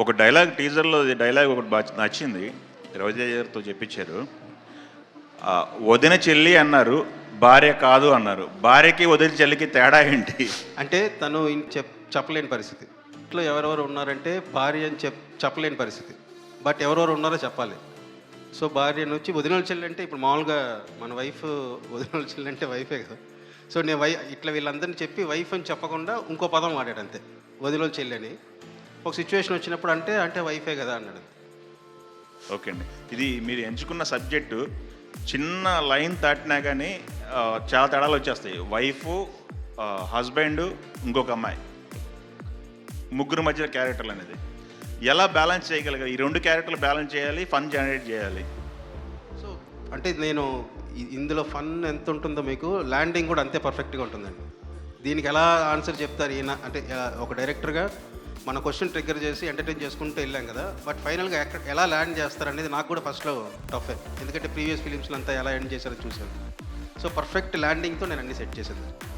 ఒక డైలాగ్ టీజర్లో డైలాగ్ ఒకటి బాగా నచ్చింది. రవితేజ గారితో చెప్పించారు. వదిన చెల్లి అన్నారు, భార్య కాదు అన్నారు. భార్యకి వదిన చెల్లికి తేడా ఏంటి? అంటే తను చెప్పలేని పరిస్థితి. ఇంట్లో ఎవరెవరు ఉన్నారంటే భార్య అని చెప్పలేని పరిస్థితి. బట్ ఎవరెవరు ఉన్నారో చెప్పాలి. సో భార్య నుంచి వదినల చెల్లి అంటే ఇప్పుడు మామూలుగా మన వైఫ్ వదినల చెల్లి అంటే వైఫే కదా. సో నేను ఇట్లా వీళ్ళందరినీ చెప్పి వైఫ్ అని చెప్పకుండా ఇంకో పదం వాడాడు అంతే, వదినల చెల్లి అని. ఒక సిచ్యువేషన్ వచ్చినప్పుడు అంటే వైఫే కదా అన్నాడు. ఓకే అండి, ఇది మీరు ఎంచుకున్న సబ్జెక్టు చిన్న లైన్ దాటినా కానీ చాలా తేడాలు వచ్చేస్తాయి. వైఫ్, హస్బెండ్, ఇంకొక అమ్మాయి, ముగ్గురు మధ్య క్యారెక్టర్లు అనేది ఎలా బ్యాలెన్స్ చేయగలిగారు? ఈ రెండు క్యారెక్టర్లు బ్యాలెన్స్ చేయాలి, ఫన్ జనరేట్ చేయాలి. సో అంటే నేను ఇందులో ఫన్ ఎంత ఉంటుందో మీకు ల్యాండింగ్ కూడా అంతే పర్ఫెక్ట్గా ఉంటుందండి. దీనికి ఎలా ఆన్సర్ చెప్తారు ఈయన అంటే ఒక డైరెక్టర్గా మన క్వశ్చన్ ట్రిగ్గర్ చేసి ఎంటర్టైన్ చేసుకుంటూ వెళ్ళాం కదా. బట్ ఫైనల్గా ఎలా ల్యాండ్ చేస్తారనేది నాకు కూడా ఫస్ట్లో టఫే, ఎందుకంటే ప్రీవియస్ ఫిలిమ్స్లో అంతా ఎలా ఎండ్ చేశారో చూశాను. సో పర్ఫెక్ట్ ల్యాండింగ్తో నేను అన్ని సెట్ చేశాను.